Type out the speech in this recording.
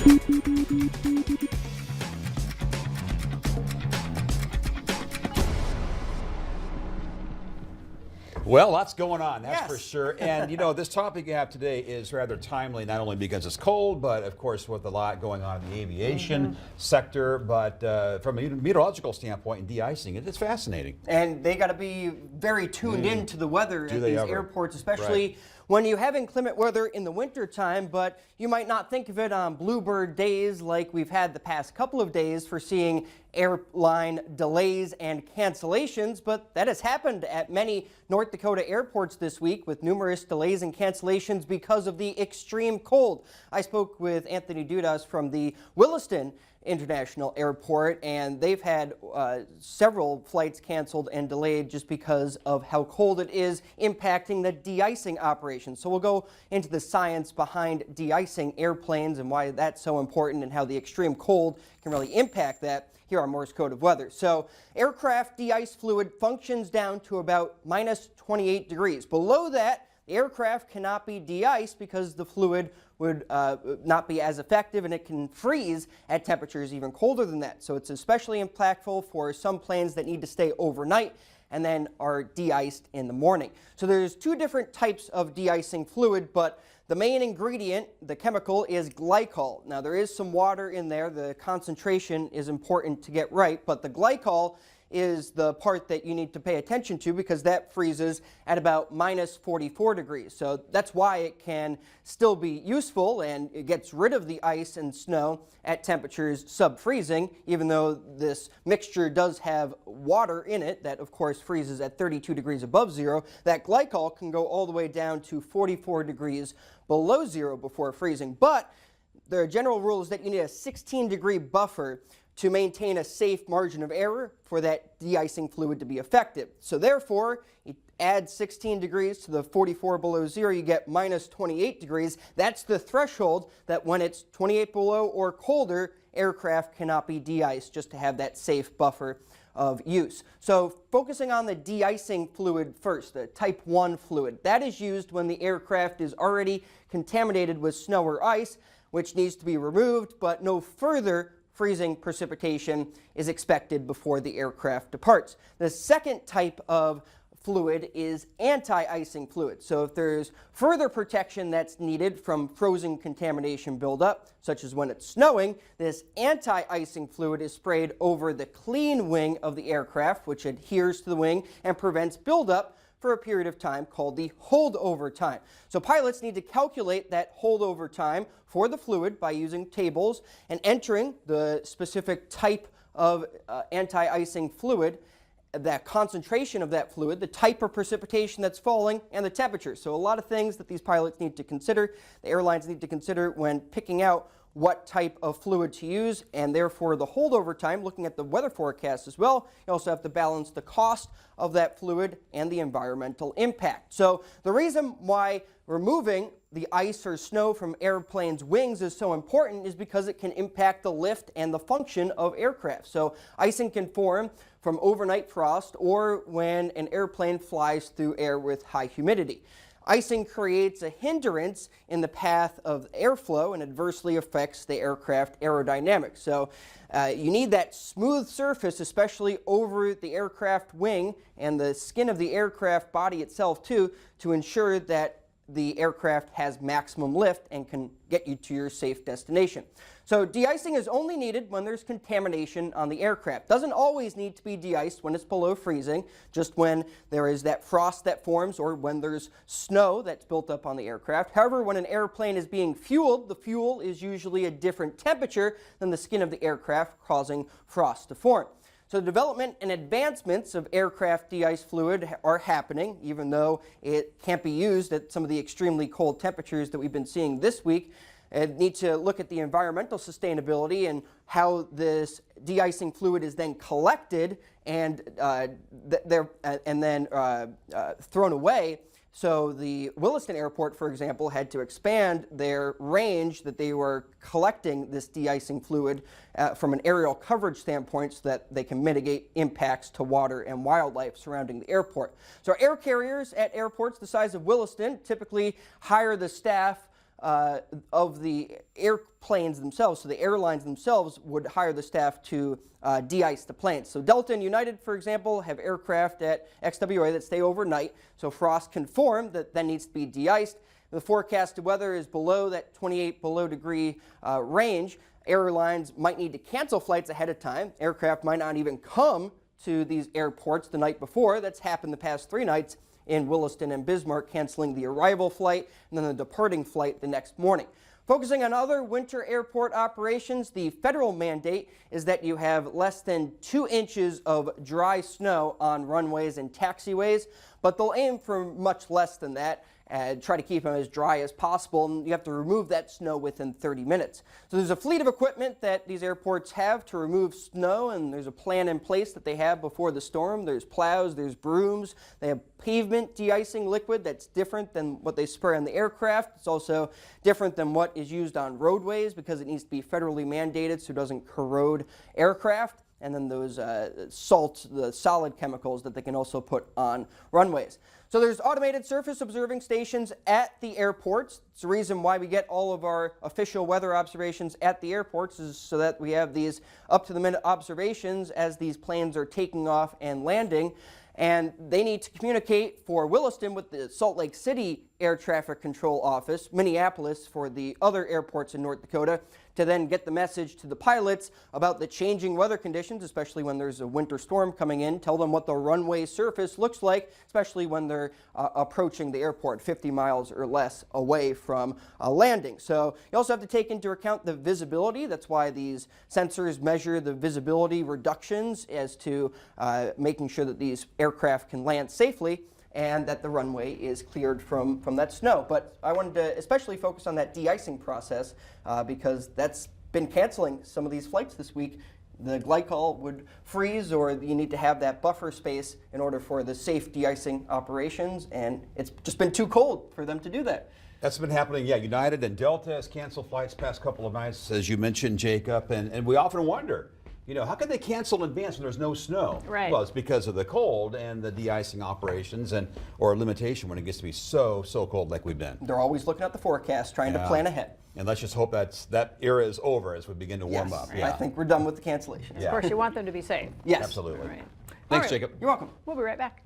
Well, lots going on, that's Yes. for sure. And you know, this topic you have today is rather timely, not only because it's cold, but of course with a lot going on in the aviation sector. But from a meteorological standpoint and de-icing, it's fascinating. And they got to be very tuned in to the weather at these airports, especially when you have inclement weather in the winter time, but you might not think of it on bluebird days like we've had the past couple of days for seeing airline delays and cancellations, but that has happened at many North Dakota airports this week with numerous delays and cancellations because of the extreme cold. I spoke with Anthony Dudas from the Williston International Airport, and they've had several flights canceled and delayed just because of how cold it is impacting the de-icing operation. So we'll go into the science behind de-icing airplanes and why that's so important and how the extreme cold can really impact that here on Morse Code of Weather. So aircraft de-ice fluid functions down to about minus 28 degrees. Below that, the aircraft cannot be de-iced because the fluid would not be as effective, and it can freeze at temperatures even colder than that. So it's especially impactful for some planes that need to stay overnight and then are de-iced in the morning. So there's two different types of de-icing fluid, but the main ingredient, the chemical, is glycol. Now there is some water in there. The concentration is important to get right, but the glycol is the part that you need to pay attention to because that freezes at about minus 44 degrees. So that's why it can still be useful, and it gets rid of the ice and snow at temperatures sub-freezing, even though this mixture does have water in it that of course freezes at 32 degrees above zero. That glycol can go all the way down to 44 degrees below zero before freezing. But the general rule is that you need a 16-degree buffer to maintain a safe margin of error for that de-icing fluid to be effective. So therefore, you add 16 degrees to the 44 below zero, you get minus 28 degrees. That's the threshold that when it's 28 below or colder, aircraft cannot be de-iced, just to have that safe buffer of use. So focusing on the de-icing fluid first, the type 1 fluid, that is used when the aircraft is already contaminated with snow or ice, which needs to be removed, but no further freezing precipitation is expected before the aircraft departs. The second type of fluid is anti-icing fluid. So if there's further protection that's needed from frozen contamination buildup, such as when it's snowing, this anti-icing fluid is sprayed over the clean wing of the aircraft, which adheres to the wing and prevents buildup for a period of time called the holdover time. So pilots need to calculate that holdover time for the fluid by using tables and entering the specific type of anti-icing fluid, that concentration of that fluid, the type of precipitation that's falling, and the temperature. So a lot of things that these pilots need to consider, the airlines need to consider when picking out what type of fluid to use, and therefore the holdover time, looking at the weather forecast as well. You also have to balance the cost of that fluid and the environmental impact. So the reason why removing the ice or snow from airplanes' wings is so important is because it can impact the lift and the function of aircraft. So icing can form from overnight frost or when an airplane flies through air with high humidity. Icing creates a hindrance in the path of airflow and adversely affects the aircraft aerodynamics. So you need that smooth surface, especially over the aircraft wing and the skin of the aircraft body itself too, to ensure that the aircraft has maximum lift and can get you to your safe destination. So de-icing is only needed when there's contamination on the aircraft. Doesn't always need to be de-iced when it's below freezing, just when there is that frost that forms or when there's snow that's built up on the aircraft. However, when an airplane is being fueled, the fuel is usually a different temperature than the skin of the aircraft, causing frost to form. So the development and advancements of aircraft de-ice fluid are happening, even though it can't be used at some of the extremely cold temperatures that we've been seeing this week. Need to look at the environmental sustainability and how this de-icing fluid is then collected and then thrown away. So the Williston Airport, for example, had to expand their range that they were collecting this de-icing fluid from an aerial coverage standpoint so that they can mitigate impacts to water and wildlife surrounding the airport. So air carriers at airports the size of Williston typically hire the staff of the airplanes themselves, so the airlines themselves would hire the staff to de-ice the planes. So Delta and United, for example, have aircraft at XWA that stay overnight, so frost can form that then needs to be de-iced. The forecasted weather is below that 28 below degree range. Airlines might need to cancel flights ahead of time. Aircraft might not even come to these airports the night before. That's happened the past 3 nights in Williston and Bismarck, canceling the arrival flight and then the departing flight the next morning. Focusing on other winter airport operations, the federal mandate is that you have less than 2 inches of dry snow on runways and taxiways, but they'll aim for much less than that and try to keep them as dry as possible, and you have to remove that snow within 30 minutes. So there's a fleet of equipment that these airports have to remove snow, and there's a plan in place that they have before the storm. There's plows, there's brooms, they have pavement de-icing liquid that's different than what they spray on the aircraft. It's also different than what is used on roadways because it needs to be federally mandated so it doesn't corrode aircraft. And then those salts, the solid chemicals that they can also put on runways. So there's automated surface observing stations at the airports. It's the reason why we get all of our official weather observations at the airports, is so that we have these up-to-the-minute observations as these planes are taking off and landing. And they need to communicate for Williston with the Salt Lake City Air Traffic Control Office, Minneapolis for the other airports in North Dakota, to then get the message to the pilots about the changing weather conditions, especially when there's a winter storm coming in. Tell them what the runway surface looks like, especially when they're approaching the airport 50 miles or less away from landing. So you also have to take into account the visibility. That's why these sensors measure the visibility reductions as to making sure that these aircraft can land safely and that the runway is cleared from that snow. But I wanted to especially focus on that de-icing process because that's been canceling some of these flights this week. The glycol would freeze, or you need to have that buffer space in order for the safe de-icing operations, and it's just been too cold for them to do that. That's been happening, yeah. United and Delta has canceled flights past couple of nights, as you mentioned, Jacob, and we often wonder, you know, how can they cancel in advance when there's no snow? Right. Well, it's because of the cold and the de-icing operations, or limitation when it gets to be so cold like we've been. They're always looking at the forecast, trying to plan ahead. And let's just hope that era is over as we begin to warm up. Yeah. I think we're done with the cancellations. Of course, you want them to be safe. Yes. Absolutely. All right. Thanks, All right. Jacob. You're welcome. We'll be right back.